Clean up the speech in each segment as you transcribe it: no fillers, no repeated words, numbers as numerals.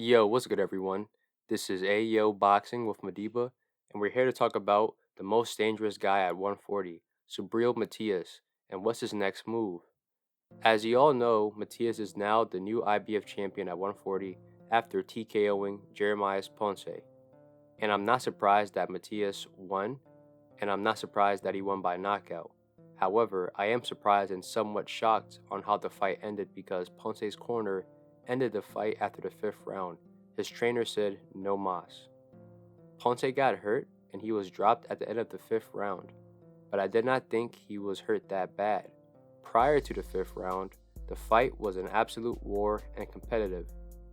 Yo, what's good, everyone? This is Ayo Boxing with Madiba, and we're here to talk about the most dangerous guy at 140, Subriel Matias, and what's his next move. As you all know, Matias is now the new IBF champion at 140 after TKOing Jeremias Ponce. And I'm not surprised that Matias won, and I'm not surprised that he won by knockout. However, I am surprised and somewhat shocked on how the fight ended because Ponce's corner ended the fight after the 5th round. His trainer said no mas. Ponce got hurt and he was dropped at the end of the 5th round, but I did not think he was hurt that bad. Prior to the 5th round, the fight was an absolute war and competitive,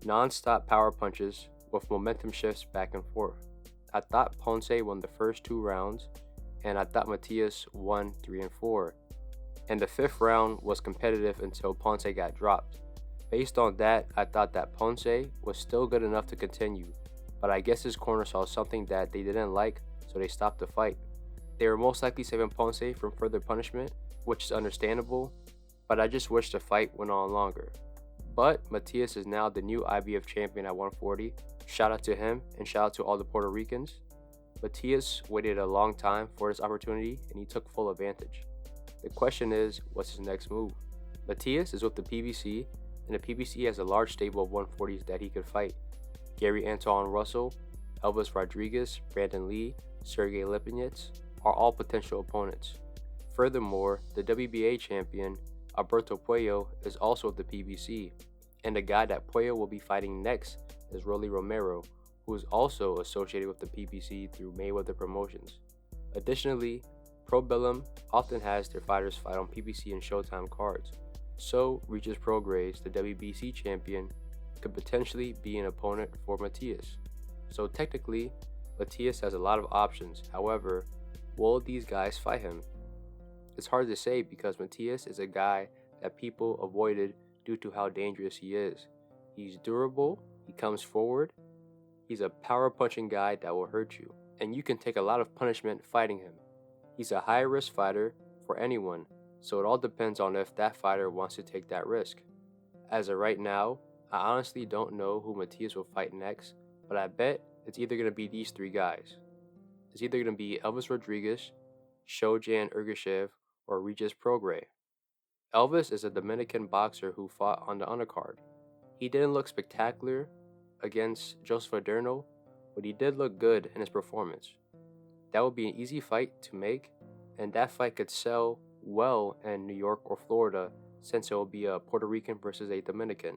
non-stop power punches with momentum shifts back and forth. I thought Ponce won the first 2 rounds, and I thought Matias won 3 and 4. And the 5th round was competitive until Ponce got dropped. Based on that, I thought that Ponce was still good enough to continue, but I guess his corner saw something that they didn't like, so they stopped the fight. They were most likely saving Ponce from further punishment, which is understandable, but I just wish the fight went on longer. But Matias is now the new IBF champion at 140. Shout out to him and shout out to all the Puerto Ricans. Matias waited a long time for this opportunity and he took full advantage. The question is, what's his next move? Matias is with the PBC, and the PBC has a large stable of 140s that he could fight. Gary Antoine Russell, Elvis Rodriguez, Brandon Lee, Sergey Lipinets are all potential opponents. Furthermore, the WBA champion, Alberto Puello, is also with the PBC, and the guy that Puello will be fighting next is Rolly Romero, who is also associated with the PBC through Mayweather Promotions. Additionally, Pro Bellum often has their fighters fight on PBC and Showtime cards, so Regis Prograis, the WBC champion, could potentially be an opponent for Matias. So technically, Matias has a lot of options. However, will these guys fight him? It's hard to say because Matias is a guy that people avoided due to how dangerous he is. He's durable, he comes forward, he's a power punching guy that will hurt you, and you can take a lot of punishment fighting him. He's a high risk fighter for anyone, so it all depends on if that fighter wants to take that risk. As of right now, I honestly don't know who Matias will fight next, but I bet it's either going to be these 3 guys. It's either going to be Elvis Rodriguez, Shojan Ergashev, or Regis Prograis. Elvis is a Dominican boxer who fought on the undercard. He didn't look spectacular against Joseph Adorno, but he did look good in his performance. That would be an easy fight to make, and that fight could sell well in New York or Florida since it will be a Puerto Rican versus a Dominican.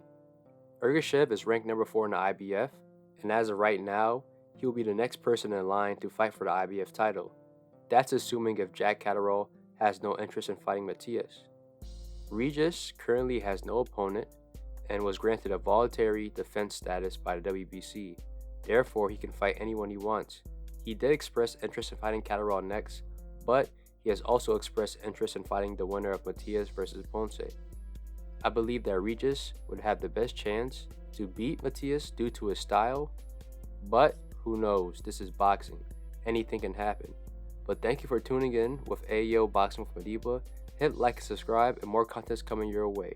Ergashev is ranked number 4 in the IBF, and as of right now, he will be the next person in line to fight for the IBF title. That's assuming if Jack Catterall has no interest in fighting Matias. Regis currently has no opponent and was granted a voluntary defense status by the WBC. Therefore, he can fight anyone he wants. He did express interest in fighting Catterall next, but he has also expressed interest in fighting the winner of Matias versus Ponce. I believe that Regis would have the best chance to beat Matias due to his style, but who knows, this is boxing. Anything can happen. But thank you for tuning in with Ayo Boxing with Madiba. Hit like and subscribe and more content is coming your way.